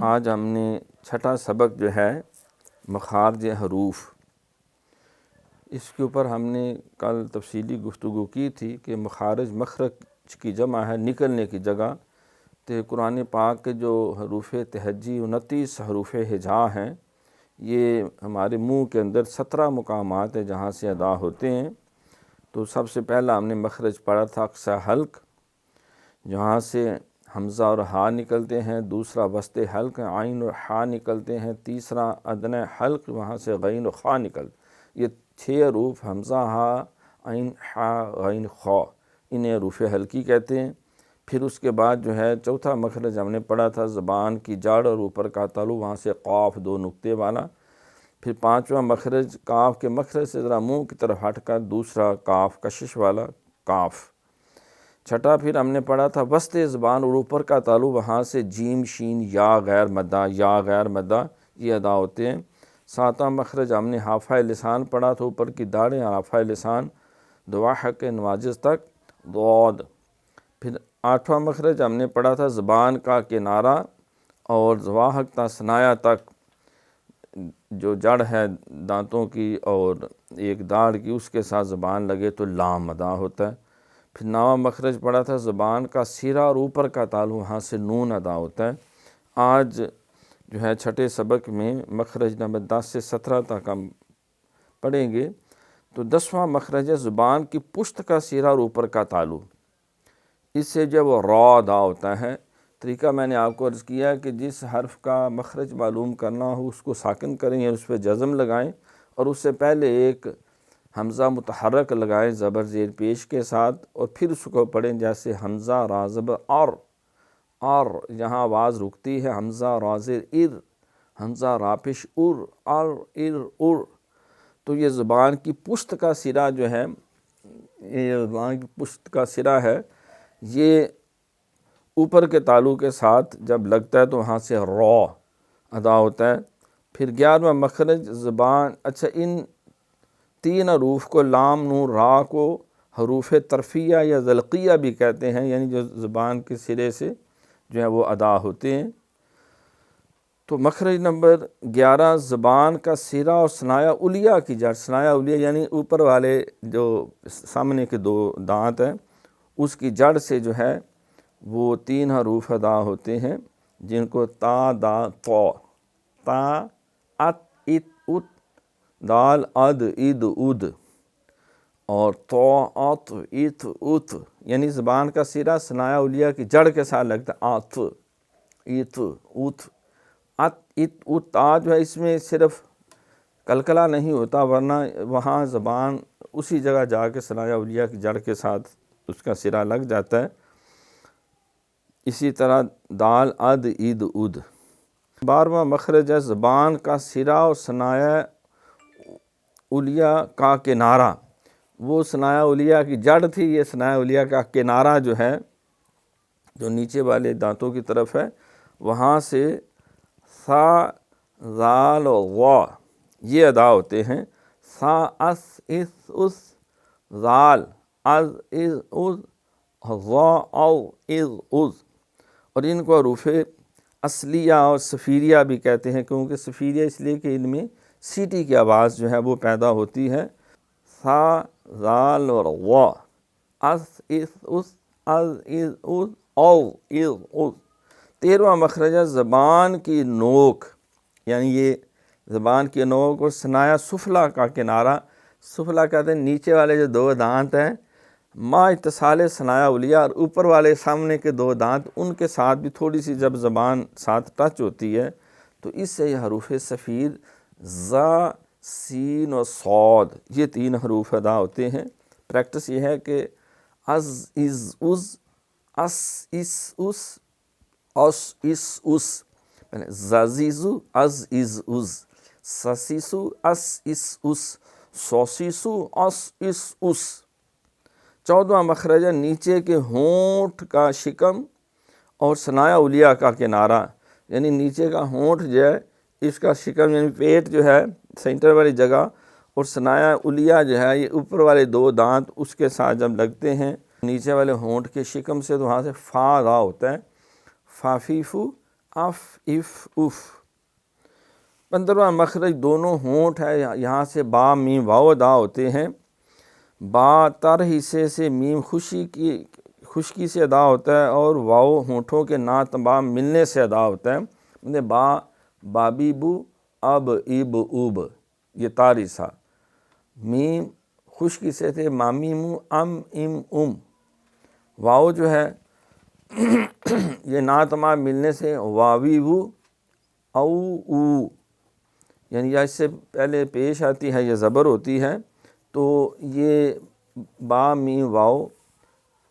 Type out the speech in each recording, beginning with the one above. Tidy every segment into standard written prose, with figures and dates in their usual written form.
آج ہم نے چھٹا سبق جو ہے مخارج حروف، اس کے اوپر ہم نے کل تفصیلی گفتگو کی تھی کہ مخارج مخرج کی جمع ہے، نکلنے کی جگہ۔ تو قرآن پاک کے جو حروف تہجی 29 حروف ہجا ہیں، یہ ہمارے منہ کے اندر 17 مقامات ہیں جہاں سے ادا ہوتے ہیں۔ تو سب سے پہلا ہم نے مخرج پڑھا تھا اقصی حلق، جہاں سے حمزہ اور ہا نکلتے ہیں، دوسرا وسط حلق عین اور حا نکلتے ہیں، تیسرا ادنی حلق وہاں سے غین و خا نکلتے۔ یہ 6 حروف حمزہ، ہا، عین، حا، غین، خا، انہیں حروف حلقی کہتے ہیں۔ پھر اس کے بعد جو ہے چوتھا مخرج ہم نے پڑھا تھا زبان کی جڑ اور اوپر کا تالو، وہاں سے قاف 2 نقطے والا۔ پھر پانچواں مخرج کاف کے مخرج سے ذرا منہ کی طرف ہٹ کر دوسرا کاف کشش والا کاف۔ چھٹا پھر ہم نے پڑھا تھا وسط زبان اور اوپر کا تالو، وہاں سے جیم، شین، یا غیر مدہ، یا غیر مدہ یہ ادا ہوتے ہیں۔ ساتواں مخرج ہم نے حافہ لسان پڑھا تھا، اوپر کی داڑھیں حافہ لسان دواحق کے نواجز تک ضاد۔ پھر آٹھواں مخرج ہم نے پڑھا تھا زبان کا کنارہ اور ضواحق تا ثنایا تک، جو جڑ ہے دانتوں کی اور ایک داڑھ کی، اس کے ساتھ زبان لگے تو لام ادا ہوتا ہے۔ پھر نواں مخرج پڑھا تھا زبان کا سیرہ اور اوپر کا تالو، وہاں سے نون ادا ہوتا ہے۔ آج جو ہے چھٹے سبق میں مخرج نمبر 10 سے 17 تک ہم پڑھیں گے۔ تو 10واں مخرج ہے زبان کی پشت کا سیرہ اور اوپر کا تالو، اس سے جب وہ را ادا ہوتا ہے۔ طریقہ میں نے آپ کو عرض کیا کہ جس حرف کا مخرج معلوم کرنا ہو اس کو ساکن کریں یا اس پہ جزم لگائیں، اور اس سے پہلے ایک حمزہ متحرک لگائیں زبر زیر پیش کے ساتھ، اور پھر اس کو پڑھیں جیسے حمزہ را زبر اور یہاں آواز رکتی ہے، حمزہ را زیر ار، حمزہ را پیش ار۔ تو یہ زبان کی پشت کا سرہ جو ہے، یہ زبان کی پشت کا سرہ ہے، یہ اوپر کے تالو کے ساتھ جب لگتا ہے تو وہاں سے را ادا ہوتا ہے۔ پھر 11واں مخرج زبان، اچھا ان 3 حروف کو لام، نون، را کو حروف طرفیہ یا ذلقیہ بھی کہتے ہیں، یعنی جو زبان کے سرے سے جو ہے وہ ادا ہوتے ہیں۔ تو مخرج نمبر 11 زبان کا سرہ اور ثنایا علیہ کی جڑ، ثنایا علیہ یعنی اوپر والے جو سامنے کے 2 دانت ہیں، اس کی جڑ سے جو ہے وہ 3 حروف ادا ہوتے ہیں، جن کو تا، دا، تو، تا، ات، ات، ات، دال، اد، اد، اد، اور تو، ات، ات، ات، یعنی زبان کا سرہ ثنایا علیہ کی جڑ کے ساتھ لگتا ہے، آت، ات، ات، ات، ات، ات۔ تا جو ہے اس میں صرف کلکلہ نہیں ہوتا، ورنہ وہاں زبان اسی جگہ جا کے ثنایا علیہ کی جڑ کے ساتھ اس کا سرہ لگ جاتا ہے۔ اسی طرح دال، اد، اد، اد۔ 12واں مخرج ہے زبان کا سرہ اور ثنایا علیہ کا کنارہ، وہ ثنایا علیہ کی جڑ تھی، یہ ثنایا علیہ کا کنارہ جو ہے، جو نیچے والے دانتوں کی طرف ہے، وہاں سے سا، زال و وا یہ ادا ہوتے ہیں۔ سا، اس، اس، اس، زال، از، از، از، وا، او، از، از۔ اور ان کو حروف اصلیہ اور صفیریہ بھی کہتے ہیں، کیونکہ صفیریہ اس لیے کہ ان میں سیٹی کی آواز جو ہے وہ پیدا ہوتی ہے۔ سا، زال اور وا، اس، اس، اس، از، از، از، او، از، از۔ 13واں مخرج ہے زبان کی نوک، یعنی یہ زبان کی نوک اور ثنایا سفلا کا کنارہ۔ سفلا کہتے ہیں نیچے والے جو 2 دانت ہیں، ما اتصال ثنایا علیہ، اور اوپر والے سامنے کے 2 دانت، ان کے ساتھ بھی تھوڑی سی جب زبان ساتھ ٹچ ہوتی ہے تو اس سے یہ حروف صفیر زا، سین اور صاد یہ 3 حروف ادا ہوتے ہیں۔ پریکٹس یہ ہے کہ از، از، از، اس، اس، اس، اس، اس، اس، زازیزو، از، از، از، سسیسو، اس، اس، اس، سوسیسو، اس، اس، اس۔ 14واں مخرج ہے نیچے کے ہونٹ کا شکم اور ثنایا علیہ کا کنارہ، یعنی نیچے کا ہونٹ جو ہے اس کا شکم یعنی پیٹ جو ہے سینٹر والی جگہ، اور ثنایا علیہ جو ہے یہ اوپر والے 2 دانت اس کے ساتھ جب لگتے ہیں نیچے والے ہونٹ کے شکم سے، تو وہاں سے فا ادا ہوتا ہے، فا، فی، فو، اف اف اف۔ 15واں مخرج دونوں ہونٹ ہے، یہاں سے با میم واو ادا ہوتے ہیں۔ با تر حصے سے میم خشکی سے ادا ہوتا ہے، اور واو ہونٹوں کے نا تمام ملنے سے ادا ہوتا ہے۔ با بابی بو اب اب اوب، یہ تاریسا۔ میم خشکی سے تھے مامی مو ام ام ام۔ واو جو ہے یہ نا تمام ملنے سے واوی وو او او، یعنی یا اس سے پہلے پیش آتی ہے یا زبر ہوتی ہے، تو یہ با میم واو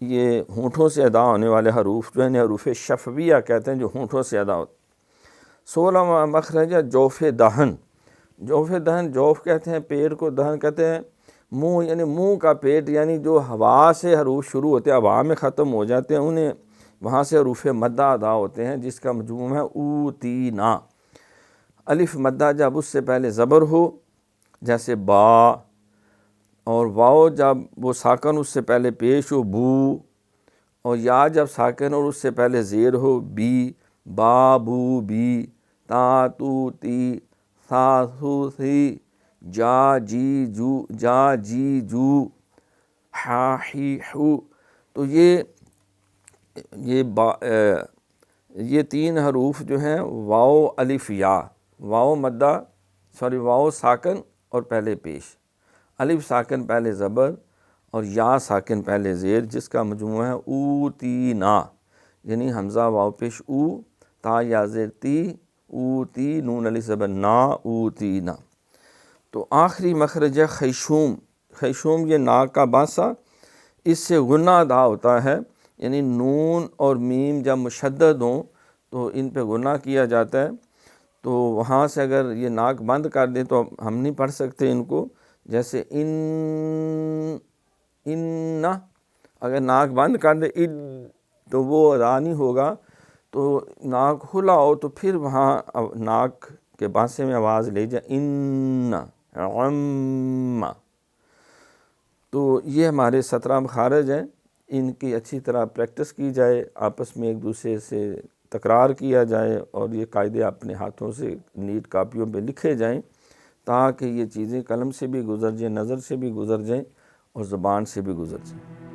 یہ ہونٹوں سے ادا ہونے والے حروف جو ہیں حروف شفویہ کہتے ہیں، جو ہونٹوں سے ادا ہوتے ہیں۔ 16واں مخرج ہے جوف دہن۔ جوف دہن، جوف کہتے ہیں پیٹ کو، دہن کہتے ہیں منہ، یعنی منہ کا پیٹ، یعنی جو ہوا سے حروف شروع ہوتے ہیں ہوا میں ختم ہو جاتے ہیں، انہیں وہاں سے حروف مدہ ادا ہوتے ہیں، جس کا مجموع ہے اوتینا۔ الف مدہ جب اس سے پہلے زبر ہو جیسے با، اور واو جب وہ ساکن اس سے پہلے پیش ہو بو، اور یا جب ساکن اور اس سے پہلے زیر ہو بی، با بو بی، تا تو تی، ثا ثو ثی، جا جی جو، جا جی جو، ہا ہی ہو۔ تو یہ 3 حروف جو ہیں واو الف یا، واو مدہ واو ساکن اور پہلے پیش، الف ساکن پہلے زبر اور یا ساکن پہلے زیر، جس کا مجموعہ ہے اوتینا، یعنی حمزہ واو پیش او، تا یا زیر تی، اوتی نون الف زبر نا، اوتینا۔ تو آخری مخرج ہے خیشوم۔ خیشوم یہ ناک کا بانسا، اس سے غنہ ادا ہوتا ہے، یعنی نون اور میم جب مشدد ہوں تو ان پہ غنہ کیا جاتا ہے۔ تو وہاں سے اگر یہ ناک بند کر دیں تو ہم نہیں پڑھ سکتے ان کو، جیسے ان، اگر ناک بند کر دے تو وہ ادا نہیں ہوگا، تو ناک کھلا ہو تو پھر وہاں ناک کے بانسے میں آواز لے جائے ان عم۔ تو یہ ہمارے 17 مخارج ہیں، ان کی اچھی طرح پریکٹس کی جائے، آپس میں ایک دوسرے سے تکرار کیا جائے، اور یہ قاعدے اپنے ہاتھوں سے نیٹ کاپیوں پہ لکھے جائیں، تاکہ یہ چیزیں قلم سے بھی گزر جائیں، نظر سے بھی گزر جائیں، اور زبان سے بھی گزر جائیں۔